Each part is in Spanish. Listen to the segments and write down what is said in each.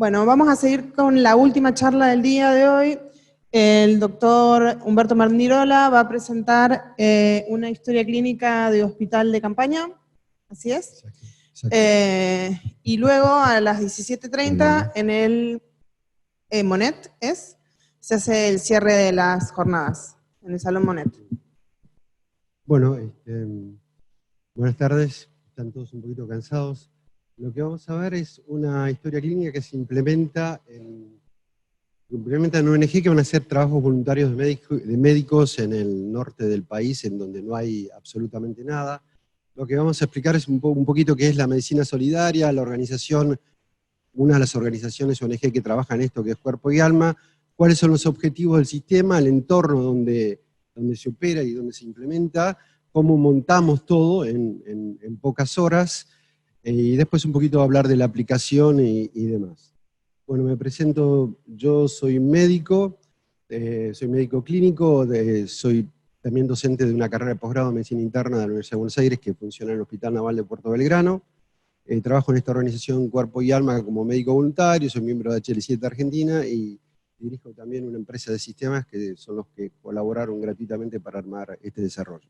Bueno, vamos a seguir con la última charla del día de hoy. El doctor Humberto Marnirola va a presentar una historia clínica de hospital de campaña, ¿así es? Exacto. Y luego a las 17:30 en el Monet, se hace el cierre de las jornadas, en el Salón Monet. Bueno, buenas tardes, están todos un poquito cansados. Lo que vamos a ver es una historia clínica que se implementa en una ONG que van a hacer trabajos voluntarios de médicos en el norte del país, en donde no hay absolutamente nada. Lo que vamos a explicar es un poquito qué es la medicina solidaria, la organización, una de las organizaciones ONG que trabaja en esto, que es Cuerpo y Alma, cuáles son los objetivos del sistema, el entorno donde se opera y donde se implementa, cómo montamos todo en pocas horas, y después un poquito hablar de la aplicación y demás. Bueno, me presento, yo soy médico clínico, soy también docente de una carrera de posgrado en Medicina Interna de la Universidad de Buenos Aires, que funciona en el Hospital Naval de Puerto Belgrano. Trabajo en esta organización Cuerpo y Alma como médico voluntario, soy miembro de HL7 Argentina y dirijo también una empresa de sistemas que son los que colaboraron gratuitamente para armar este desarrollo.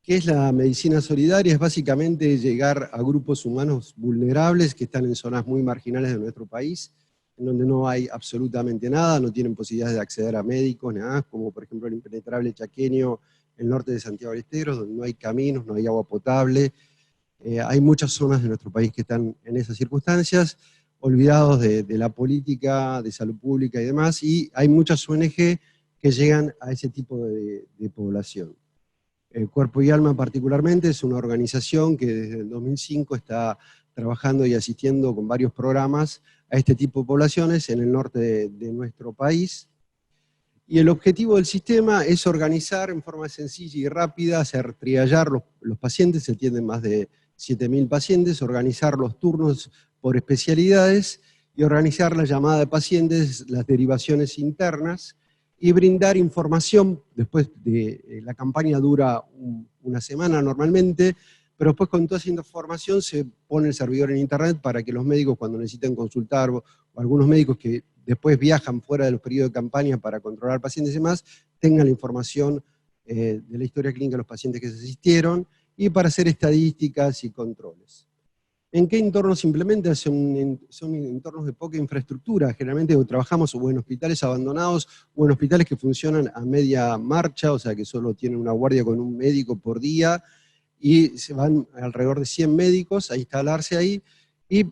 ¿Qué es la medicina solidaria? Es básicamente llegar a grupos humanos vulnerables que están en zonas muy marginales de nuestro país, en donde no hay absolutamente nada, no tienen posibilidades de acceder a médicos, nada, como por ejemplo el impenetrable chaqueño, el norte de Santiago del Estero, donde no hay caminos, no hay agua potable. Hay muchas zonas de nuestro país que están en esas circunstancias, olvidados de la política, de salud pública y demás, y hay muchas ONG que llegan a ese tipo de población. Cuerpo y Alma particularmente es una organización que desde el 2005 está trabajando y asistiendo con varios programas a este tipo de poblaciones en el norte de nuestro país. Y el objetivo del sistema es organizar en forma sencilla y rápida, hacer triallar los pacientes, se atienden más de 7.000 pacientes, organizar los turnos por especialidades y organizar la llamada de pacientes, las derivaciones internas, y brindar información. Después de la campaña dura una semana normalmente, pero después con toda esa información se pone el servidor en internet para que los médicos cuando necesiten consultar, o algunos médicos que después viajan fuera de los periodos de campaña para controlar pacientes y demás, tengan la información de la historia clínica de los pacientes que se asistieron, y para hacer estadísticas y controles. ¿En qué entornos se implementa? Son entornos de poca infraestructura, generalmente trabajamos o en hospitales abandonados o en hospitales que funcionan a media marcha, o sea que solo tienen una guardia con un médico por día, y se van alrededor de 100 médicos a instalarse ahí, y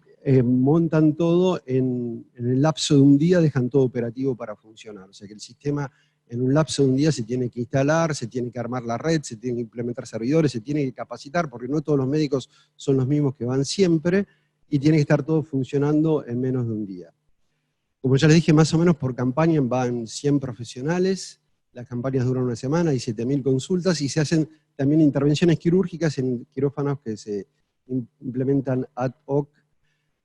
montan todo en el lapso de un día, dejan todo operativo para funcionar. O sea que el sistema en un lapso de un día se tiene que instalar, se tiene que armar la red, se tiene que implementar servidores, se tiene que capacitar, porque no todos los médicos son los mismos que van siempre, y tiene que estar todo funcionando en menos de un día. Como ya les dije, más o menos por campaña van 100 profesionales, las campañas duran una semana, hay 7.000 consultas, y se hacen también intervenciones quirúrgicas en quirófanos que se implementan ad hoc.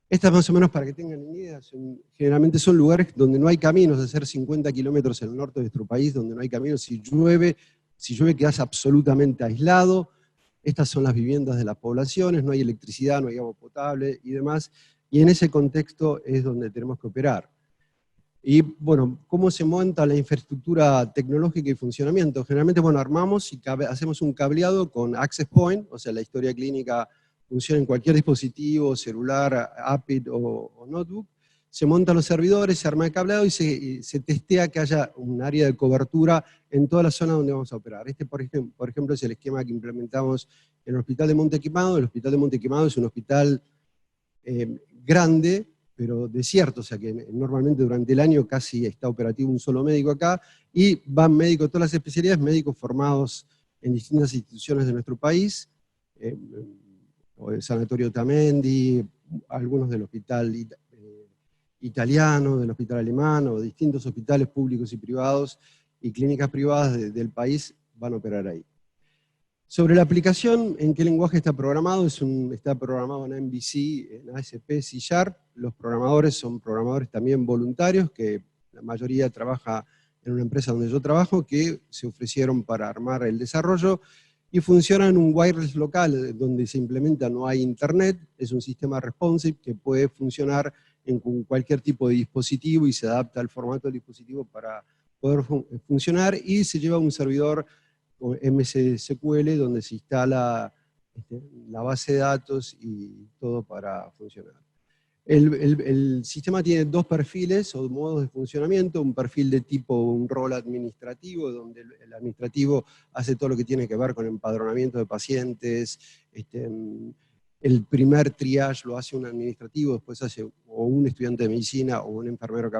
Estas más o menos para que tengan una idea, generalmente son lugares donde no hay caminos, hacer 50 kilómetros en el norte de nuestro país, donde no hay caminos, si llueve quedas absolutamente aislado. Estas son las viviendas de las poblaciones, no hay electricidad, no hay agua potable y demás, y en ese contexto es donde tenemos que operar. Y bueno, ¿cómo se monta la infraestructura tecnológica y funcionamiento? Generalmente, bueno, armamos y hacemos un cableado con Access Point, o sea, la historia clínica funciona en cualquier dispositivo, celular, iPad o notebook, se montan los servidores, se arma el cableado y se testea que haya un área de cobertura en toda la zona donde vamos a operar. Este, por ejemplo, es el esquema que implementamos en el Hospital de Monte Quemado. El Hospital de Monte Quemado es un hospital grande, pero desierto, o sea que normalmente durante el año casi está operativo un solo médico acá, y van médicos de todas las especialidades, médicos formados en distintas instituciones de nuestro país, o el Sanatorio Tamendi, algunos del hospital italiano, del hospital alemán, o distintos hospitales públicos y privados, y clínicas privadas del país van a operar ahí. Sobre la aplicación, ¿en qué lenguaje está programado? Está programado en MVC, en ASP, C#. Los programadores son programadores también voluntarios, que la mayoría trabaja en una empresa donde yo trabajo, que se ofrecieron para armar el desarrollo, y funciona en un wireless local, donde se implementa, no hay internet, es un sistema responsive que puede funcionar en cualquier tipo de dispositivo y se adapta al formato del dispositivo para poder funcionar, y se lleva un servidor MS-SQL donde se instala la base de datos y todo para funcionar. El sistema tiene dos perfiles o modos de funcionamiento, un perfil de tipo un rol administrativo, donde el administrativo hace todo lo que tiene que ver con empadronamiento de pacientes, el primer triage lo hace un administrativo, después hace o un estudiante de medicina o un enfermero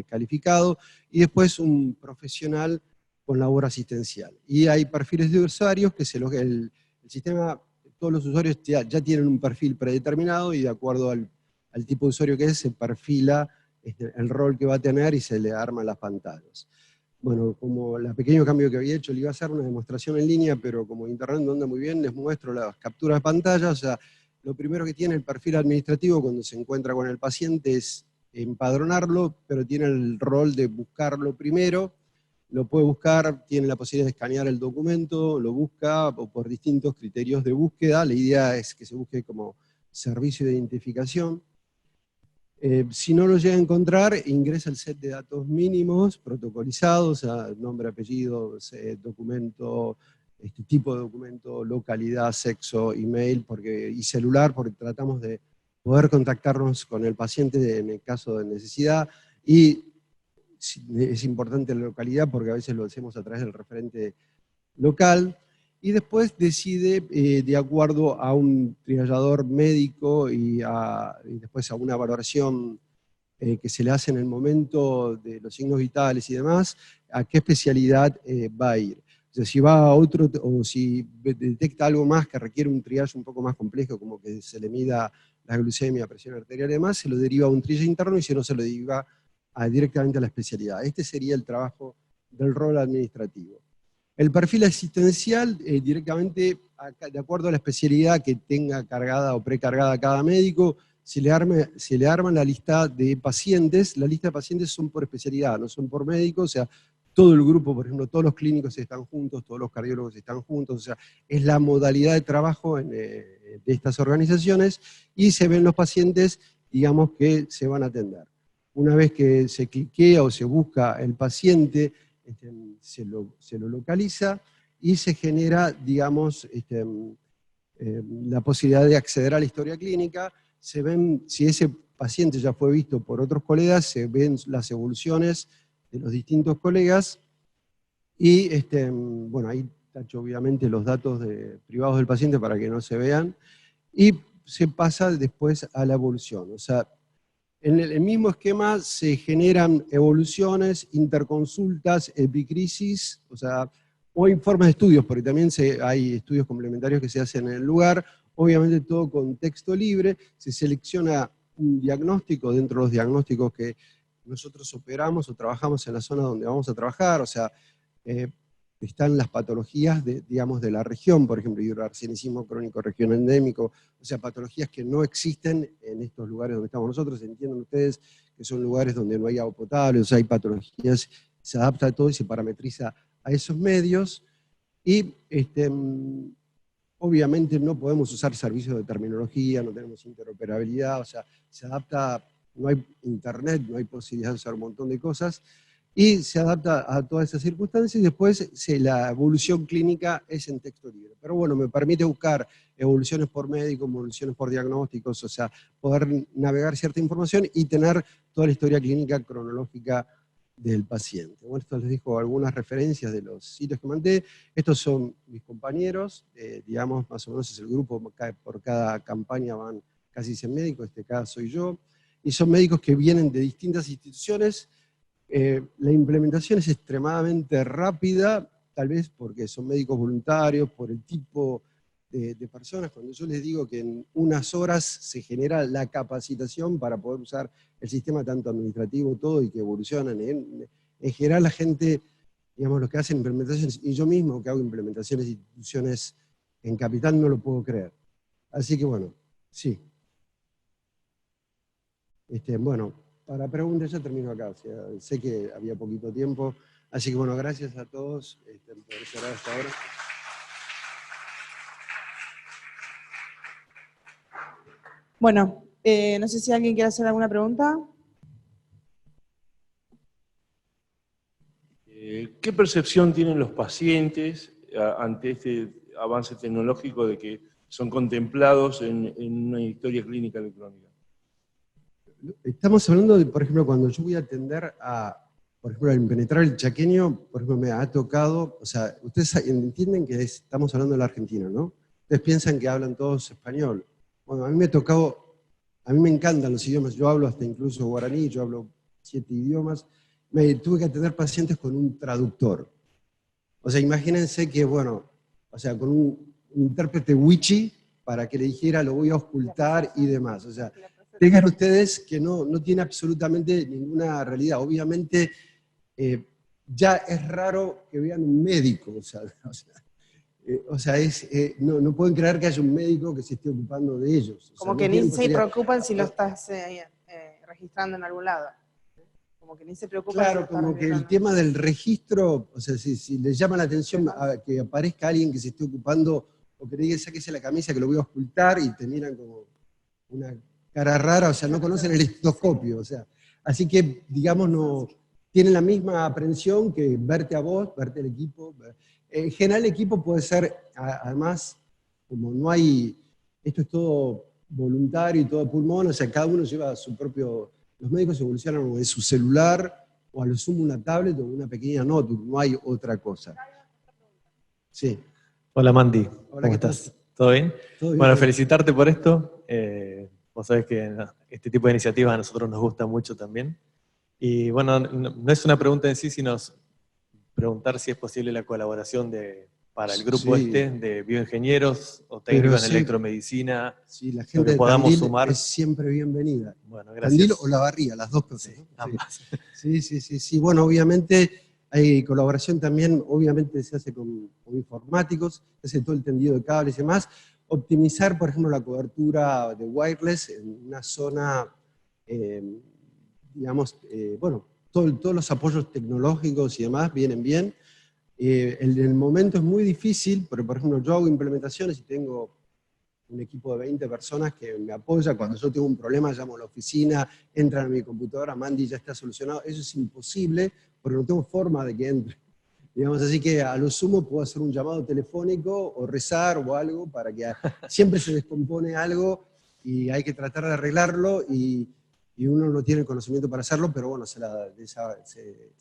calificado, y después un profesional con labor asistencial. Y hay perfiles de usuarios que el sistema, todos los usuarios ya tienen un perfil predeterminado y de acuerdo al tipo de usuario que es, se perfila el rol que va a tener y se le arman las pantallas. Bueno, como el pequeño cambio que había hecho, le iba a hacer una demostración en línea, pero como internet no anda muy bien, les muestro las capturas de pantalla. O sea, lo primero que tiene el perfil administrativo cuando se encuentra con el paciente es empadronarlo, pero tiene el rol de buscarlo primero. Lo puede buscar, tiene la posibilidad de escanear el documento, lo busca por distintos criterios de búsqueda. La idea es que se busque como servicio de identificación. Si no lo llega a encontrar, ingresa el set de datos mínimos protocolizados, o sea, nombre, apellido, documento, tipo de documento, localidad, sexo, email y celular, porque tratamos de poder contactarnos con el paciente en el caso de necesidad. Y es importante la localidad porque a veces lo hacemos a través del referente local. Y después decide, de acuerdo a un triagrador médico y después a una valoración que se le hace en el momento de los signos vitales y demás, a qué especialidad va a ir. O sea, si va a otro, o si detecta algo más que requiere un triage un poco más complejo, como que se le mida la glucemia, presión arterial y demás, se lo deriva a un triage interno y si no se lo deriva directamente a la especialidad. Este sería el trabajo del rol administrativo. El perfil asistencial, directamente, de acuerdo a la especialidad que tenga cargada o precargada cada médico, se le arma la lista de pacientes. La lista de pacientes son por especialidad, no son por médico, o sea, todo el grupo, por ejemplo, todos los clínicos están juntos, todos los cardiólogos están juntos, o sea, es la modalidad de trabajo de estas organizaciones, y se ven los pacientes, digamos, que se van a atender. Una vez que se cliquea o se busca el paciente, se lo localiza y se genera, digamos, la posibilidad de acceder a la historia clínica. Se ven, si ese paciente ya fue visto por otros colegas, se ven las evoluciones de los distintos colegas y, bueno, ahí tacho obviamente los datos privados del paciente para que no se vean, y se pasa después a la evolución. O sea, en el mismo esquema se generan evoluciones, interconsultas, epicrisis, o informes de estudios, porque también hay estudios complementarios que se hacen en el lugar, obviamente todo con texto libre. Se selecciona un diagnóstico dentro de los diagnósticos que nosotros operamos o trabajamos en la zona donde vamos a trabajar, o sea, están las patologías digamos, de la región, por ejemplo, hidroarsenicismo crónico región endémico, o sea, patologías que no existen en estos lugares donde estamos nosotros. Entienden ustedes que son lugares donde no hay agua potable, o sea, hay patologías, se adapta a todo y se parametriza a esos medios, y obviamente no podemos usar servicios de terminología, no tenemos interoperabilidad, o sea, se adapta, no hay internet, no hay posibilidad de usar un montón de cosas, y se adapta a todas esas circunstancias, y después la evolución clínica es en texto libre. Pero bueno, me permite buscar evoluciones por médico, evoluciones por diagnósticos, o sea, poder navegar cierta información y tener toda la historia clínica cronológica del paciente. Bueno, esto les dejo algunas referencias de los sitios que mandé. Estos son mis compañeros, digamos, más o menos es el grupo, por cada campaña van casi 100 médicos, caso soy yo, y son médicos que vienen de distintas instituciones. La implementación es extremadamente rápida, tal vez porque son médicos voluntarios, por el tipo de personas. Cuando yo les digo que en unas horas se genera la capacitación para poder usar el sistema tanto administrativo, todo, y que evolucionan. En general la gente, digamos, los que hacen implementaciones, y yo mismo que hago implementaciones de instituciones en Capital, no lo puedo creer. Así que bueno, sí. Bueno, para preguntas ya termino acá, o sea, sé que había poquito tiempo, así que bueno, gracias a todos por esperar hasta ahora. Bueno, No sé si alguien quiere hacer alguna pregunta. ¿Qué percepción tienen los pacientes ante este avance tecnológico de que son contemplados en una historia clínica electrónica? Estamos hablando de, por ejemplo, cuando yo voy a atender por ejemplo, en penetrar el chaqueño, por ejemplo, me ha tocado, o sea, ustedes entienden que estamos hablando de la Argentina, ¿no? Ustedes piensan que hablan todos español. Bueno, a mí me ha tocado, a mí me encantan los idiomas, yo hablo hasta incluso guaraní, yo hablo 7 idiomas, tuve que atender pacientes con un traductor. O sea, imagínense que, bueno, o sea, con un intérprete wichi para que le dijera lo voy a ocultar y demás. O sea, tengan ustedes que no tiene absolutamente ninguna realidad. Obviamente, ya es raro que vean un médico, no pueden creer que haya un médico que se esté ocupando de ellos. Como que ni se preocupan si lo estás registrando en algún lado. Como que ni se preocupan. Claro, como que el tema del registro, o sea, si les llama la atención a que aparezca alguien que se esté ocupando, o que le diga sáquese la camisa que lo voy a ocultar, y te miran como una cara rara, o sea, no conocen el estetoscopio, o sea. Así que, digamos, no tienen la misma aprensión que verte a vos, verte al equipo. En general el equipo puede ser, además, como no hay, esto es todo voluntario y todo pulmón, o sea, cada uno lleva su propio, los médicos evolucionan o de su celular, o a lo sumo una tablet o una pequeña notebook, no hay otra cosa. Sí. Hola Mandy, Hola, ¿cómo estás? ¿Todo bien? ¿Todo bien? Bueno, felicitarte por esto. Vos sabés que este tipo de iniciativas a nosotros nos gusta mucho también. Y bueno, no es una pregunta en sí, sino preguntar si es posible la colaboración para el grupo de bioingenieros o técnicos en electromedicina. Sí, la gente que podamos Tandil sumar. Es siempre bienvenida. Bueno, gracias. Tandil o La Barría, las dos cosas. Sí, ambas. Sí. Bueno, obviamente hay colaboración también, obviamente se hace con informáticos, se hace todo el tendido de cables y demás. Optimizar, por ejemplo, la cobertura de wireless en una zona, digamos, bueno, todos los apoyos tecnológicos y demás vienen bien. En el momento es muy difícil, pero por ejemplo yo hago implementaciones y tengo un equipo de 20 personas que me apoya. Cuando yo tengo un problema llamo a la oficina, entran a mi computadora, Mandy ya está solucionado. Eso es imposible porque no tengo forma de que entre. Digamos, así que a lo sumo puedo hacer un llamado telefónico o rezar o algo para que siempre se descompone algo y hay que tratar de arreglarlo y uno no tiene el conocimiento para hacerlo, pero bueno, se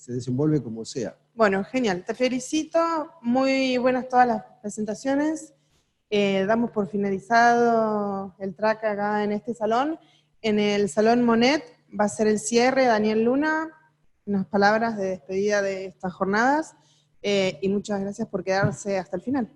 desenvuelve como sea. Bueno, genial, te felicito, muy buenas todas las presentaciones. Damos por finalizado el track acá en este salón. En el Salón Monet va a ser el cierre, Daniel Luna, unas palabras de despedida de estas jornadas, y muchas gracias por quedarse hasta el final.